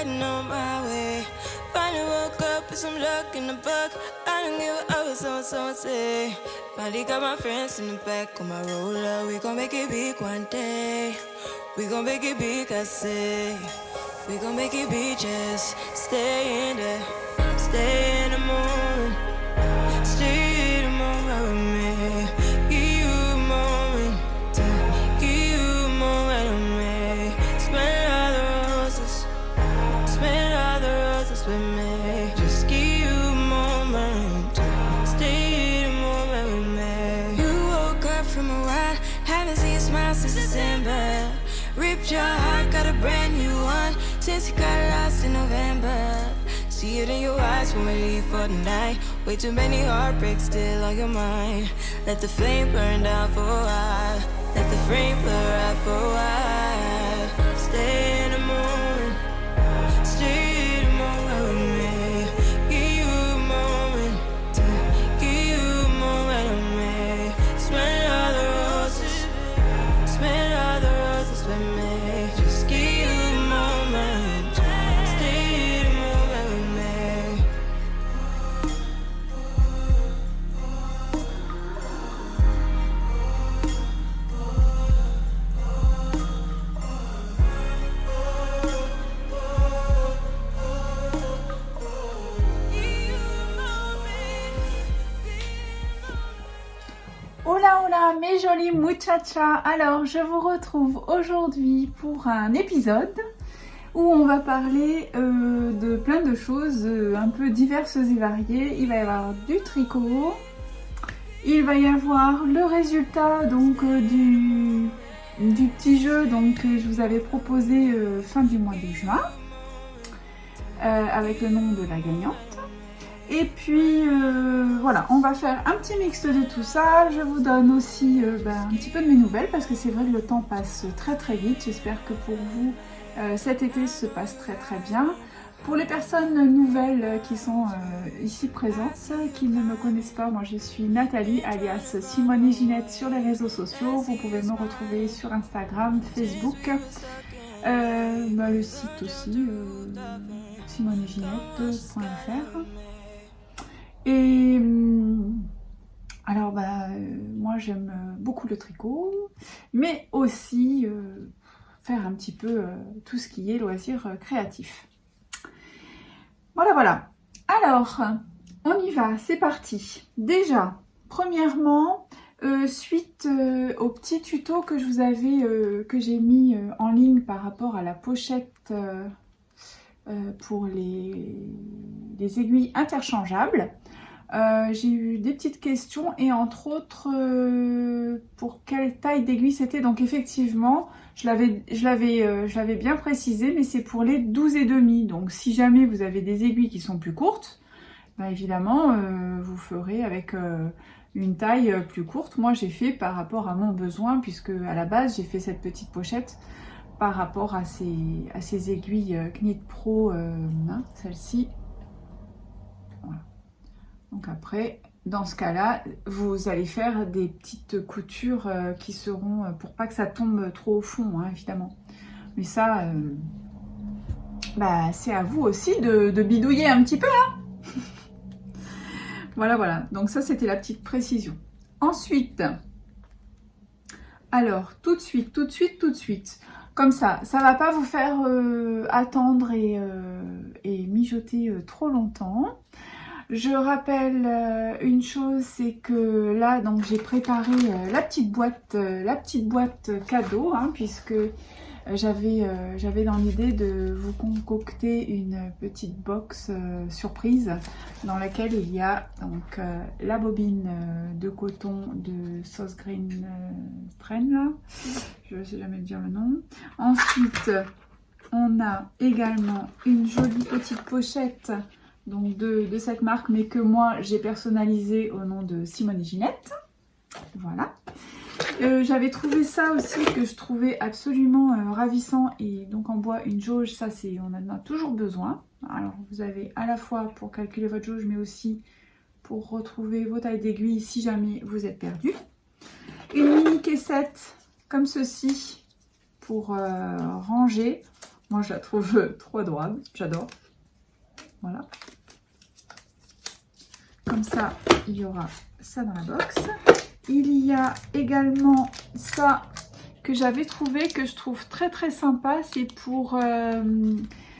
heading on my way. Finally woke up with some luck in the book. I don't give a what someone say. Finally got my friends in the back on my roller. We gon' make it big one day. We gon' make it big, I say. We gon' make it big, just stay in there. Stay in the moment. Stay in the moment with me. Give you a moment. Give you a moment with me. Smell all the roses. Smell all the roses with me. Just give you a moment. Stay in the moment with me. You woke up from a ride. Haven't seen you smile since December. Ripped your heart, got a brand new one. Since you got lost in November. See it in your eyes when we leave for the night. Way too many heartbreaks still on your mind. Let the flame burn down for a while. Let the flame blur out for a while. Stay in the moment. Stay in the moment with me. Give you a moment. Give you a moment with me. Smell all the roses. Smell all the roses with me. Just give you a moment. Stay in the moment with me. Hola hola mes jolis muchachas. Alors je vous retrouve aujourd'hui pour un épisode où on va parler de plein de choses un peu diverses et variées. Il va y avoir du tricot, il va y avoir le résultat donc du petit jeu donc, que je vous avais proposé fin du mois de juin avec le nom de la gagnante. Et puis voilà, on va faire un petit mix de tout ça. Je vous donne aussi un petit peu de mes nouvelles parce que c'est vrai que le temps passe très très vite. J'espère que pour vous cet été se passe très très bien. Pour les personnes nouvelles qui sont ici présentes, qui ne me connaissent pas, moi je suis Nathalie alias Simone et Ginette sur les réseaux sociaux. Vous pouvez me retrouver sur Instagram, Facebook, le site aussi, simoneginette.fr. Et alors moi j'aime beaucoup le tricot, mais aussi faire un petit peu tout ce qui est loisirs créatifs. Voilà. Alors, on y va, c'est parti. Déjà, premièrement, suite au petit tuto que je vous avais, que j'ai mis en ligne par rapport à la pochette pour les aiguilles interchangeables. J'ai eu des petites questions et entre autres pour quelle taille d'aiguille c'était. Donc effectivement je l'avais bien précisé, mais c'est pour les 12,5. Donc si jamais vous avez des aiguilles qui sont plus courtes, évidemment vous ferez avec une taille plus courte. Moi j'ai fait par rapport à mon besoin, puisque à la base j'ai fait cette petite pochette par rapport à ces aiguilles Knit Pro, celle-ci. Voilà. Donc après, dans ce cas-là, vous allez faire des petites coutures qui seront, pour pas que ça tombe trop au fond, hein, évidemment. Mais ça, c'est à vous aussi de bidouiller un petit peu, hein. Voilà. Donc ça, c'était la petite précision. Ensuite, alors, tout de suite. Comme ça va pas vous faire attendre et mijoter trop longtemps. Je rappelle une chose, c'est que là donc j'ai préparé la petite boîte cadeau, hein, puisque j'avais dans l'idée de vous concocter une petite box surprise dans laquelle il y a donc la bobine de coton de Sauce Green Strain, là. Je ne sais jamais dire le nom. Ensuite, on a également une jolie petite pochette donc de cette marque, mais que moi j'ai personnalisée au nom de Simone et Ginette. Voilà. J'avais trouvé ça aussi que je trouvais absolument ravissant, et donc en bois une jauge, ça c'est, on en a toujours besoin. Alors vous avez à la fois pour calculer votre jauge, mais aussi pour retrouver vos tailles d'aiguilles si jamais vous êtes perdu. Une mini caissette comme ceci pour ranger. Moi, je la trouve trop adorable. J'adore. Voilà. Comme ça, il y aura ça dans la box. Il y a également ça que j'avais trouvé, que je trouve très très sympa. C'est pour...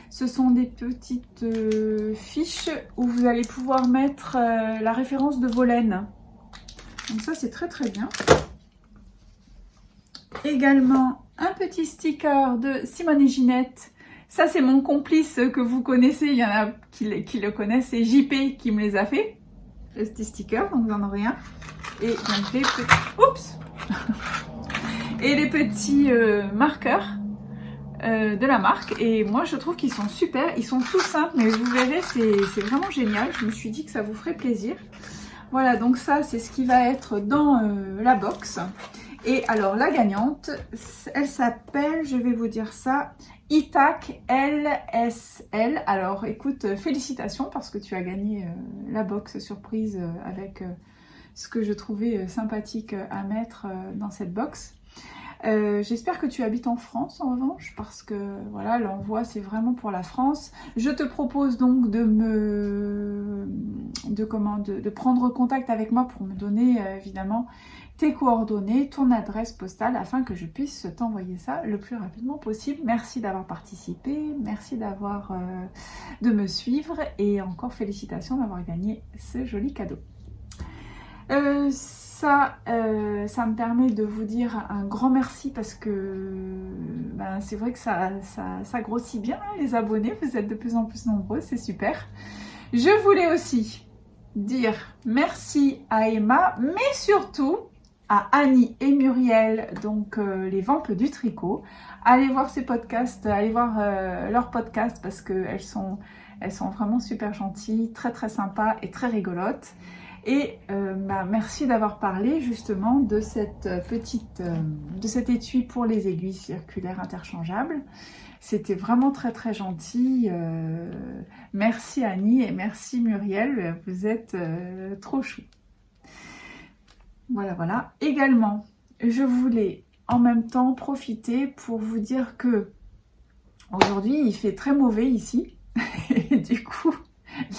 ce sont des petites fiches où vous allez pouvoir mettre la référence de vos laines. Donc ça, c'est très très bien. Également, un petit sticker de Simone et Ginette. Ça, c'est mon complice que vous connaissez. Il y en a qui le connaissent. C'est JP qui me les a fait. Le petit sticker, donc vous en aurez un. Et donc les petits... Oups. Et les petits marqueurs de la marque. Et moi, je trouve qu'ils sont super. Ils sont tout simples, mais vous verrez, c'est vraiment génial. Je me suis dit que ça vous ferait plaisir. Voilà, donc ça, c'est ce qui va être dans la box. Et alors, la gagnante, elle s'appelle, je vais vous dire ça, Itac LSL. Alors, écoute, félicitations parce que tu as gagné la box surprise avec ce que je trouvais sympathique à mettre dans cette box. J'espère que tu habites en France en revanche, parce que voilà, l'envoi c'est vraiment pour la France. Je te propose donc de prendre contact avec moi pour me donner évidemment tes coordonnées, ton adresse postale, afin que je puisse t'envoyer ça le plus rapidement possible. Merci d'avoir participé, merci de me suivre, et encore félicitations d'avoir gagné ce joli cadeau. Ça me permet de vous dire un grand merci, parce que c'est vrai que ça grossit bien, hein, les abonnés, vous êtes de plus en plus nombreux, c'est super. Je voulais aussi dire merci à Emma, mais surtout à Annie et Muriel, donc les Vampes du Tricot. Allez voir ces podcasts, allez voir leurs podcasts, parce qu'elles sont vraiment super gentilles, très très sympas et très rigolotes. Et merci d'avoir parlé justement de cet étui pour les aiguilles circulaires interchangeables. C'était vraiment très très gentil. Merci Annie et merci Muriel, vous êtes trop chou. Voilà, voilà. Également, je voulais en même temps profiter pour vous dire que aujourd'hui il fait très mauvais ici. Et du coup,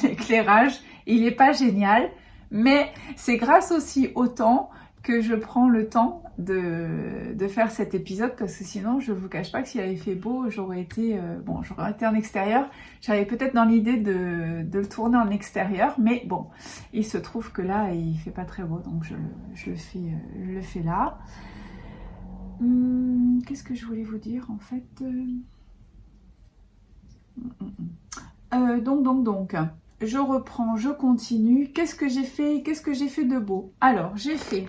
l'éclairage, il n'est pas génial. Mais c'est grâce aussi au temps que je prends le temps de faire cet épisode, parce que sinon, je ne vous cache pas que s'il avait fait beau, j'aurais été en extérieur. J'avais peut-être dans l'idée de le tourner en extérieur, mais bon, il se trouve que là, il ne fait pas très beau, donc je le fais là. Qu'est-ce que je voulais vous dire en fait Donc, je reprends, je continue. Qu'est-ce que j'ai fait de beau? Alors, j'ai fait,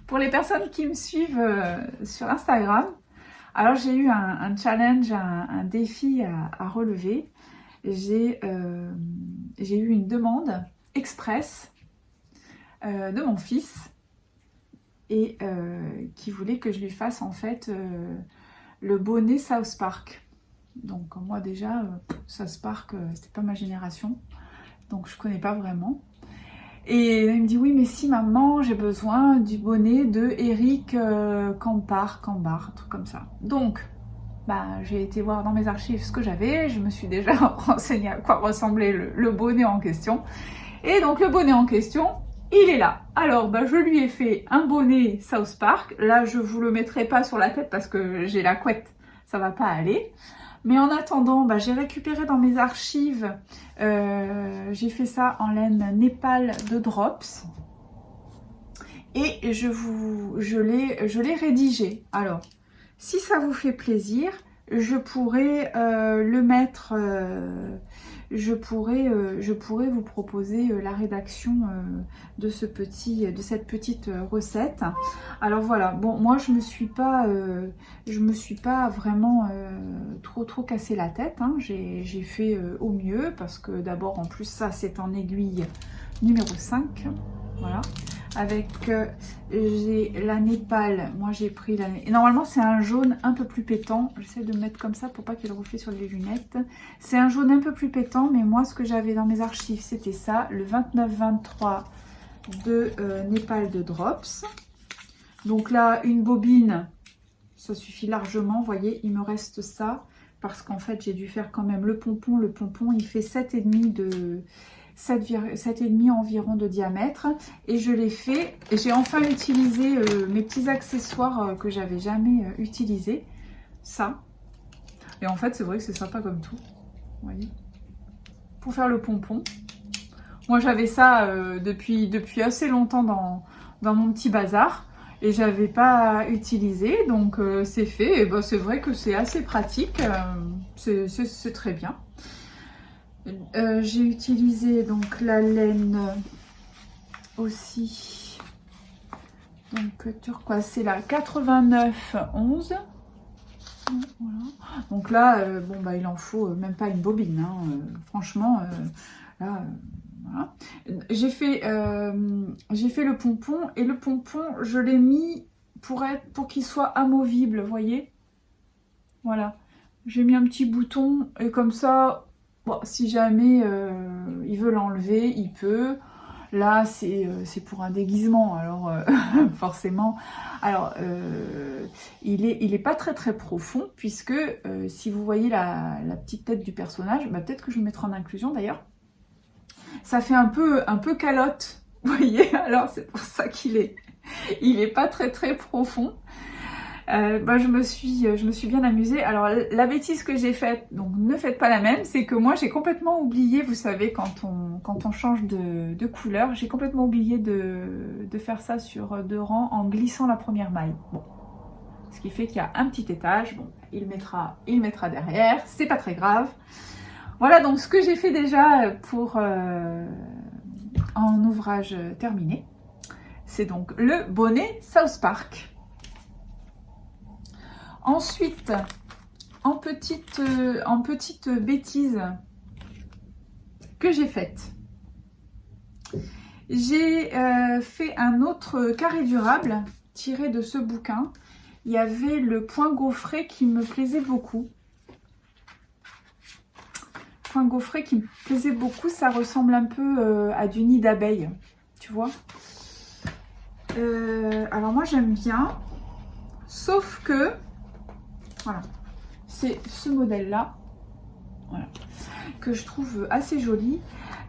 pour les personnes qui me suivent sur Instagram, alors j'ai eu un challenge, un défi à relever. J'ai eu une demande express de mon fils, et qui voulait que je lui fasse en fait le bonnet South Park. Donc moi déjà, South Park, c'était pas ma génération, donc je connais pas vraiment. Et il me dit oui, mais si maman, j'ai besoin du bonnet de Eric Cambar, un truc comme ça. Donc j'ai été voir dans mes archives ce que j'avais, je me suis déjà renseignée à quoi ressemblait le bonnet en question. Et donc le bonnet en question, il est là. Alors je lui ai fait un bonnet South Park. Là je vous le mettrai pas sur la tête parce que j'ai la couette, ça va pas aller. Mais en attendant, j'ai récupéré dans mes archives, j'ai fait ça en laine Népal de Drops. Et je l'ai rédigé. Alors, si ça vous fait plaisir, je pourrais le mettre, je pourrais vous proposer la rédaction de cette petite recette. Alors voilà, bon, moi je me suis pas vraiment trop cassé la tête, hein. J'ai fait au mieux, parce que d'abord en plus ça c'est en aiguille numéro 5, voilà. Avec j'ai la Népal, moi j'ai pris la... Et normalement c'est un jaune un peu plus pétant, j'essaie de me mettre comme ça pour pas qu'il reflète sur les lunettes. C'est un jaune un peu plus pétant, mais moi ce que j'avais dans mes archives c'était ça, le 29-23 de Népal de Drops. Donc là, une bobine, ça suffit largement. Vous voyez, il me reste ça. Parce qu'en fait, j'ai dû faire quand même le pompon. Le pompon, il fait 7,5 environ de diamètre. Et je l'ai fait. Et j'ai enfin utilisé mes petits accessoires que j'avais jamais utilisés. Ça. Et en fait, c'est vrai que c'est sympa comme tout. Vous voyez, pour faire le pompon. Moi, j'avais ça depuis assez longtemps dans mon petit bazar. Et j'avais pas utilisé, donc c'est fait. Et ben, c'est vrai que c'est assez pratique, c'est très bien. J'ai utilisé donc la laine aussi, donc turquoise, c'est la 8911. Voilà. Donc là, bon bah il en faut même pas une bobine, hein. Franchement, là. Voilà. J'ai fait le pompon et le pompon je l'ai mis pour qu'il soit amovible, vous voyez. Voilà, j'ai mis un petit bouton et comme ça, bon, si jamais il veut l'enlever, il peut. Là c'est pour un déguisement, alors forcément. Alors il est pas très profond puisque si vous voyez la petite tête du personnage, bah, peut-être que je le mettrai en inclusion d'ailleurs. Ça fait un peu calotte, vous voyez, alors c'est pour ça qu'il est pas très profond. Bah, je me suis bien amusée. Alors la bêtise que j'ai faite, donc ne faites pas la même, c'est que moi j'ai complètement oublié, vous savez, quand on change de couleur, j'ai complètement oublié de faire ça sur 2 rangs en glissant la première maille. Bon, ce qui fait qu'il y a un petit étage, bon, il mettra derrière, c'est pas très grave. Voilà donc ce que j'ai fait déjà pour en ouvrage terminé. C'est donc le bonnet South Park. Ensuite, en petite bêtise que j'ai faite, j'ai fait un autre carré durable tiré de ce bouquin. Il y avait le point gaufré qui me plaisait beaucoup. Gaufré qui me plaisait beaucoup, ça ressemble un peu à du nid d'abeille, tu vois. Alors moi j'aime bien, sauf que voilà, c'est ce modèle là, voilà, que je trouve assez joli.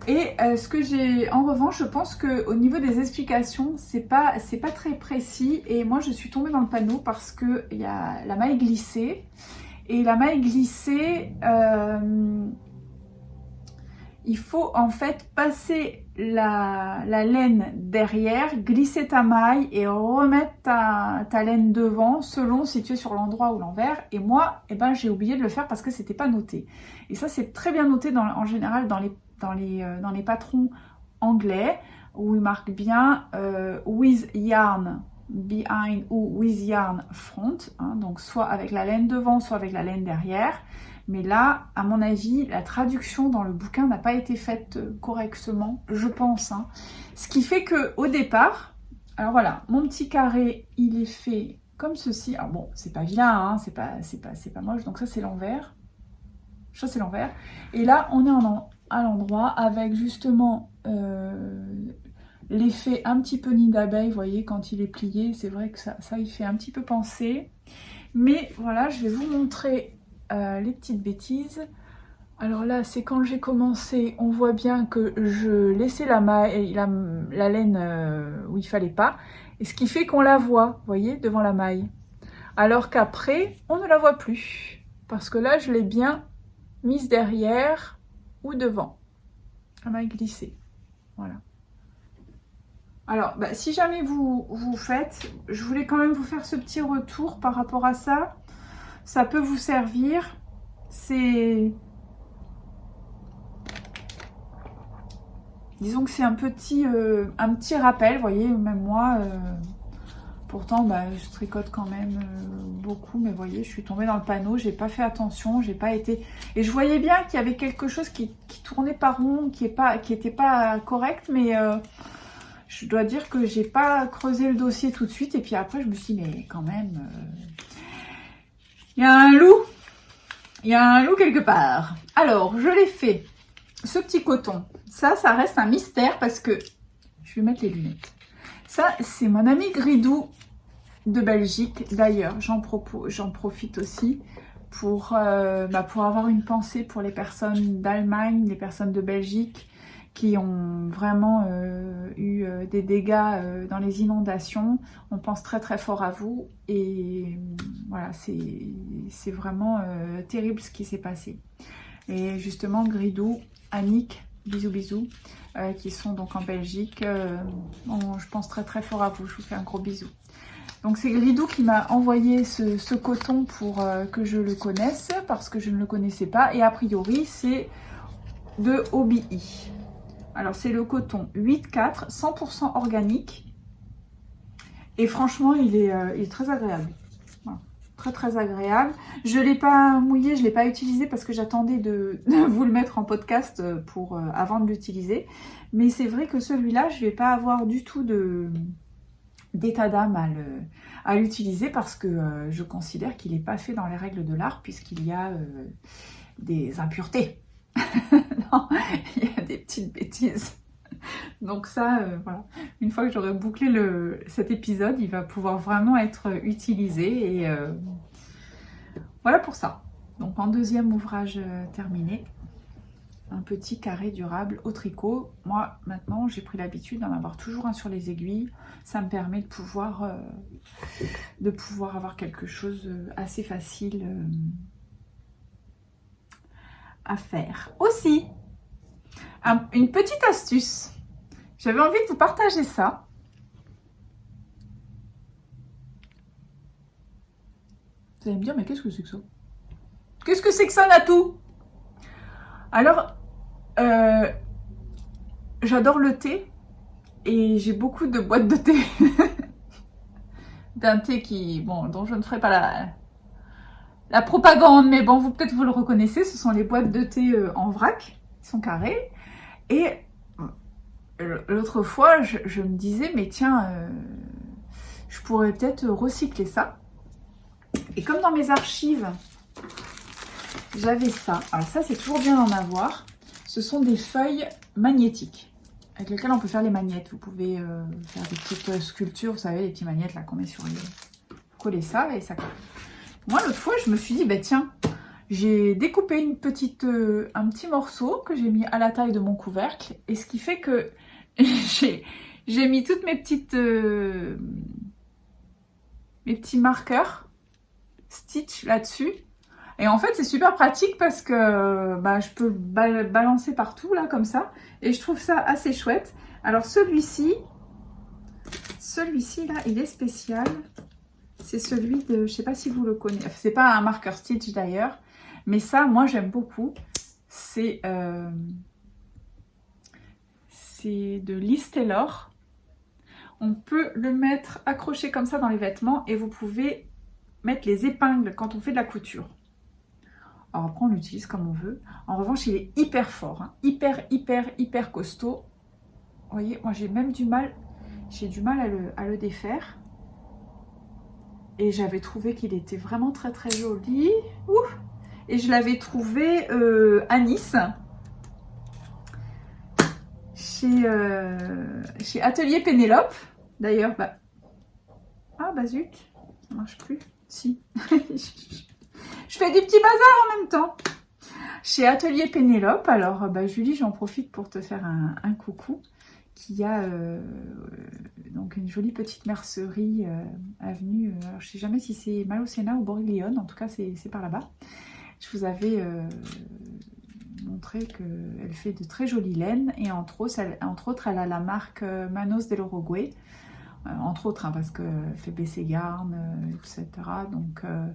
Et ce que j'ai en revanche, je pense que au niveau des explications, c'est pas très précis. Et moi je suis tombée dans le panneau parce que il y a la maille glissée et la maille glissée. Il faut en fait passer la laine derrière, glisser ta maille et remettre ta laine devant selon si tu es sur l'endroit ou l'envers. Et moi, eh ben, j'ai oublié de le faire parce que c'était pas noté. Et ça, c'est très bien noté en général dans les patrons anglais où ils marquent bien with yarn behind ou with yarn front. Hein, donc soit avec la laine devant, soit avec la laine derrière. Mais là, à mon avis, la traduction dans le bouquin n'a pas été faite correctement, je pense. Hein. Ce qui fait que au départ, alors voilà, mon petit carré, il est fait comme ceci. Alors bon, c'est pas vilain, hein, c'est pas moche. Donc ça, c'est l'envers. Ça, c'est l'envers. Et là, on est à l'endroit avec justement l'effet un petit peu nid d'abeille. Vous voyez, quand il est plié, c'est vrai que ça il fait un petit peu penser. Mais voilà, je vais vous montrer les petites bêtises. Alors là, c'est quand j'ai commencé, on voit bien que je laissais la maille, la laine où il fallait pas, et ce qui fait qu'on la voit, vous voyez, devant la maille. Alors qu'après, on ne la voit plus, parce que là, je l'ai bien mise derrière ou devant, la maille glissée. Voilà. Alors, bah, si jamais vous faites, je voulais quand même vous faire ce petit retour par rapport à ça. Ça peut vous servir. C'est... Disons que c'est un petit rappel, vous voyez, même moi, pourtant bah, je tricote quand même beaucoup, mais vous voyez, je suis tombée dans le panneau, j'ai pas fait attention, j'ai pas été... Et je voyais bien qu'il y avait quelque chose qui tournait pas rond, qui était pas correct, mais je dois dire que j'ai pas creusé le dossier tout de suite, et puis après je me suis dit, mais quand même... Il y a un loup. Il y a un loup quelque part. Alors, je l'ai fait. Ce petit coton. Ça reste un mystère parce que... Je vais mettre les lunettes. Ça, c'est mon ami Gridou de Belgique. D'ailleurs, j'en profite aussi pour avoir une pensée pour les personnes d'Allemagne, les personnes de Belgique qui ont vraiment eu des dégâts dans les inondations. On pense très très fort à vous et voilà, c'est vraiment terrible ce qui s'est passé. Et justement, Gridou, Annick, bisous bisous, qui sont donc en Belgique, je pense très très fort à vous, je vous fais un gros bisou. Donc c'est Gridou qui m'a envoyé ce coton pour que je le connaisse, parce que je ne le connaissais pas, et a priori c'est de OBI. Alors c'est le coton 8,4, 100% organique, et franchement il est très agréable. Voilà. Très très agréable. Je ne l'ai pas mouillé, je ne l'ai pas utilisé parce que j'attendais de vous le mettre en podcast avant de l'utiliser. Mais c'est vrai que celui-là, je ne vais pas avoir du tout d'état d'âme à l'utiliser parce que je considère qu'il n'est pas fait dans les règles de l'art puisqu'il y a des impuretés. Non, il y a des petites bêtises. Donc ça, voilà, une fois que j'aurai bouclé cet épisode, il va pouvoir vraiment être utilisé et voilà pour ça. Donc en deuxième ouvrage terminé, un petit carré durable au tricot. Moi maintenant j'ai pris l'habitude d'en avoir toujours un sur les aiguilles. Ça me permet de pouvoir avoir quelque chose assez facile à faire. Aussi, une petite astuce. J'avais envie de vous partager ça. Vous allez me dire, mais qu'est-ce que c'est que ça? Qu'est-ce que c'est que ça, Natou? Alors, j'adore le thé et j'ai beaucoup de boîtes de thé. D'un thé dont je ne ferai pas la propagande, mais bon, peut-être vous le reconnaissez, ce sont les boîtes de thé en vrac, ils sont carrés. Et l'autre fois, je me disais, mais tiens, je pourrais peut-être recycler ça. Et comme dans mes archives, j'avais ça. Alors ça, c'est toujours bien d'en avoir. Ce sont des feuilles magnétiques avec lesquelles on peut faire les magnettes. Vous pouvez faire des petites sculptures, vous savez, les petites magnettes là qu'on met sur les... Coller ça et ça colle. Moi, l'autre fois, je me suis dit, bah tiens, j'ai découpé un petit morceau que j'ai mis à la taille de mon couvercle. Et ce qui fait que j'ai mis toutes mes petits marqueurs stitch là-dessus. Et en fait, c'est super pratique parce que je peux balancer partout, là, comme ça. Et je trouve ça assez chouette. Alors, celui-ci, là, il est spécial. C'est celui de... Je sais pas si vous le connaissez. C'est pas un marqueur stitch, d'ailleurs. Mais ça, moi, j'aime beaucoup. C'est de Liz Taylor. On peut le mettre accroché comme ça dans les vêtements. Et vous pouvez mettre les épingles quand on fait de la couture. Alors après, on l'utilise comme on veut. En revanche, il est hyper fort, hein. Hyper costaud. Vous voyez, moi j'ai même du mal à le défaire. Et j'avais trouvé qu'il était vraiment très joli. Ouf. Et je l'avais trouvé à Nice. Chez Atelier Pénélope. D'ailleurs, ah bah zut, ça marche plus. Si. Je fais du petit bazar en même temps. Chez Atelier Pénélope, alors Julie, j'en profite pour te faire un coucou, qui a donc une jolie petite mercerie avenue, alors je ne sais jamais si c'est Malocena ou Boriglione, en tout cas c'est par là-bas. Je vous avais montré qu'elle fait de très jolies laines et entre autres elle a la marque Manos del Uruguay. Entre autres, hein, parce qu'elle fait Bességarn, etc. Donc, voilà,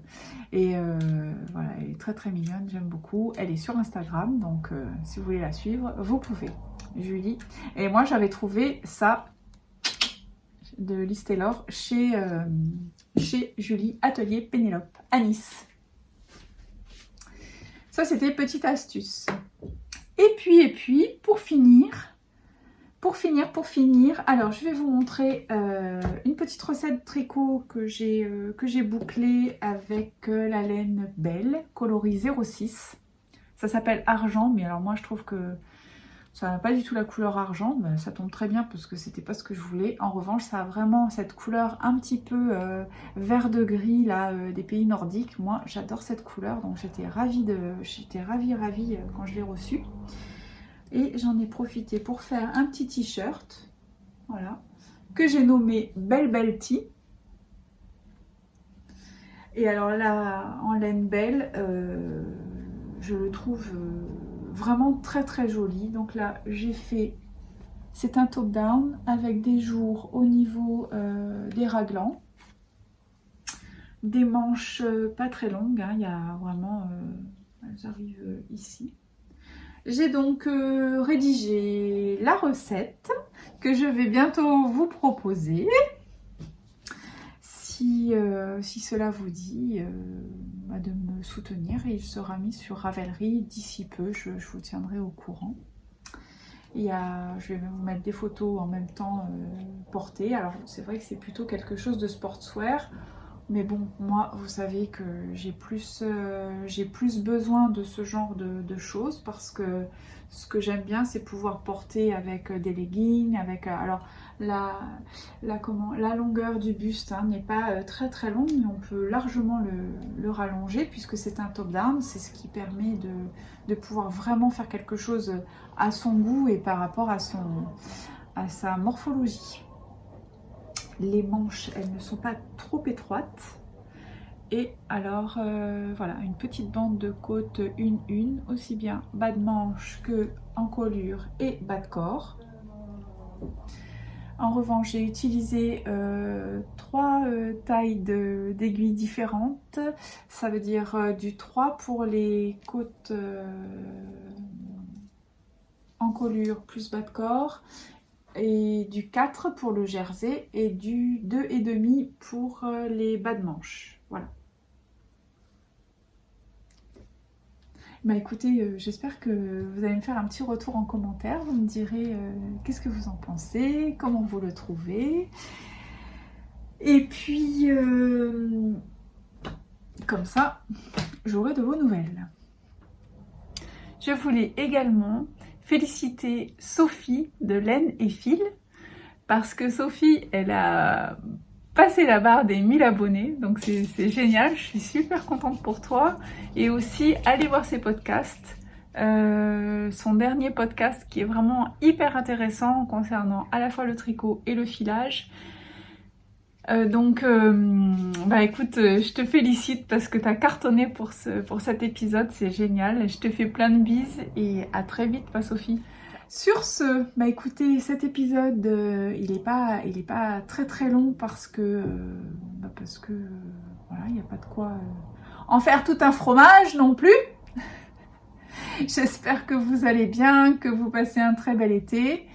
elle est très mignonne, j'aime beaucoup. Elle est sur Instagram, donc si vous voulez la suivre, vous pouvez. Julie. Et moi, j'avais trouvé ça de Liz Taylor chez Julie Atelier Pénélope à Nice. Ça, c'était petite astuce. Et puis, pour finir, alors je vais vous montrer une petite recette de tricot que j'ai bouclée avec la laine Belle, coloris 06. Ça s'appelle Argent, mais alors moi je trouve que Ça n'a pas du tout la couleur argent, mais ça tombe très bien parce que c'était pas ce que je voulais. En revanche, ça a vraiment cette couleur un petit peu vert de gris là, des pays nordiques. Moi, j'adore cette couleur, donc j'étais ravie quand je l'ai reçu. Et j'en ai profité pour faire un petit t-shirt, voilà, que j'ai nommé Belle Belle Tee. Et alors là, en laine belle, je le trouve vraiment très très joli. Donc là, j'ai fait, c'est un top down avec des jours au niveau des raglans, des manches pas très longues, hein, il y a vraiment, elles arrivent ici. J'ai donc rédigé la recette que je vais bientôt vous proposer. Si cela vous dit de me soutenir, il sera mis sur Ravelry d'ici peu, je vous tiendrai au courant. Je vais vous mettre des photos en même temps portées. Alors c'est vrai que c'est plutôt quelque chose de sportswear, mais bon, moi vous savez que j'ai plus besoin de ce genre de choses parce que ce que j'aime bien c'est pouvoir porter avec des leggings, avec alors la longueur du buste hein, n'est pas très très longue, mais on peut largement le rallonger puisque c'est un top down, c'est ce qui permet de pouvoir vraiment faire quelque chose à son goût et par rapport à sa morphologie. Les manches, elles ne sont pas trop étroites. Et alors, voilà, une petite bande de côte une, aussi bien bas de manche que encolure et bas de corps. En revanche, j'ai utilisé 3 tailles d'aiguilles différentes. Ça veut dire du 3 pour les côtes encolure plus bas de corps, et du 4 pour le jersey et du 2,5 pour les bas de manche. Voilà. Bah écoutez, j'espère que vous allez me faire un petit retour en commentaire. Vous me direz qu'est-ce que vous en pensez, comment vous le trouvez. Et puis, comme ça, j'aurai de vos nouvelles. Je voulais également féliciter Sophie de Laine et Fil parce que Sophie, elle a passé la barre des 1000 abonnés, donc c'est génial, je suis super contente pour toi. Et aussi, allez voir ses podcasts, son dernier podcast qui est vraiment hyper intéressant concernant à la fois le tricot et le filage. Bah écoute, je te félicite parce que tu as cartonné pour cet épisode, c'est génial. Je te fais plein de bises et à très vite, pas Sophie. Sur ce, bah écoutez, cet épisode, il est pas très très long parce que voilà, il n'y a pas de quoi en faire tout un fromage non plus. J'espère que vous allez bien, que vous passez un très bel été.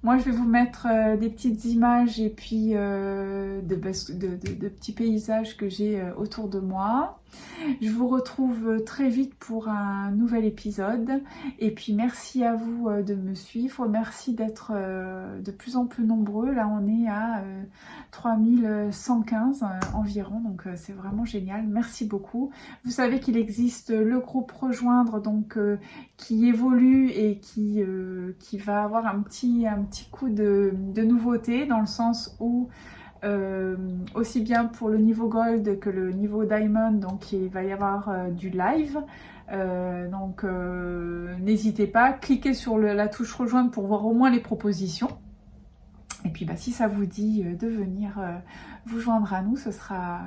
Moi, je vais vous mettre des petites images et puis de petits paysages que j'ai autour de moi. Je vous retrouve très vite pour un nouvel épisode. Et puis, merci à vous de me suivre. Merci d'être de plus en plus nombreux. Là, on est à 3115 environ. Donc, c'est vraiment génial. Merci beaucoup. Vous savez qu'il existe le groupe Rejoindre, donc qui évolue et qui va avoir un petit coup de nouveauté dans le sens où aussi bien pour le niveau Gold que le niveau Diamond, donc il va y avoir du live. N'hésitez pas, cliquez sur la touche Rejoindre pour voir au moins les propositions. Et puis bah, si ça vous dit de venir vous joindre à nous, ce sera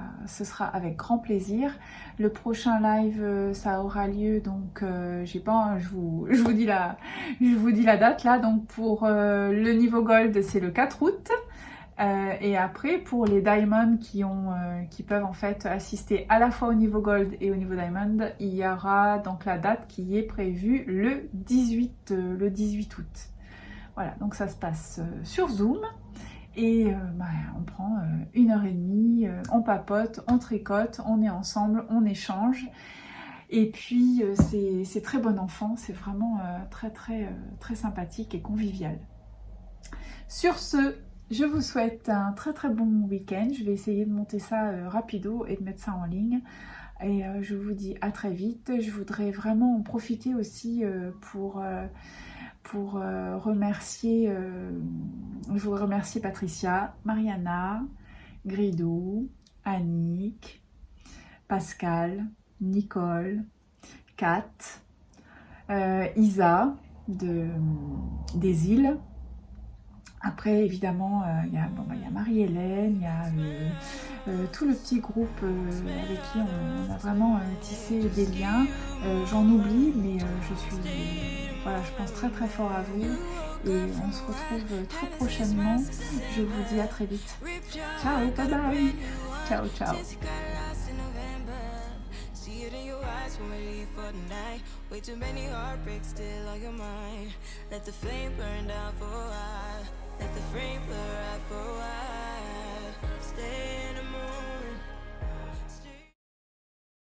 avec grand plaisir. Le prochain live, ça aura lieu, donc je vous dis la date là. Donc pour le niveau Gold, c'est le 4 août. Et après, pour les Diamond qui peuvent en fait assister à la fois au niveau Gold et au niveau Diamond, il y aura donc la date qui est prévue le 18 août. Voilà, donc ça se passe sur Zoom et on prend 1h30, on papote, on tricote, on est ensemble, on échange. Et puis c'est très bon enfant, c'est vraiment très sympathique et convivial. Sur ce, je vous souhaite un très très bon week-end. Je vais essayer de monter ça rapido et de mettre ça en ligne. Et je vous dis à très vite. Je voudrais vraiment en profiter aussi pour remercier, je voudrais remercier Patricia, Mariana, Gridou, Annick, Pascal, Nicole, Kat, Isa des îles. Après, évidemment, il y a Marie-Hélène, il y a tout le petit groupe avec qui on a vraiment tissé des liens. J'en oublie, mais je pense très très fort à vous. Et on se retrouve très prochainement. Je vous dis à très vite. Ciao, bye bye. Ciao, ciao. See it in your eyes when we leave for the night. Way too many heartbreaks still on your mind. Let the flame burn down for a while. Let the frame blur out for a while. Stay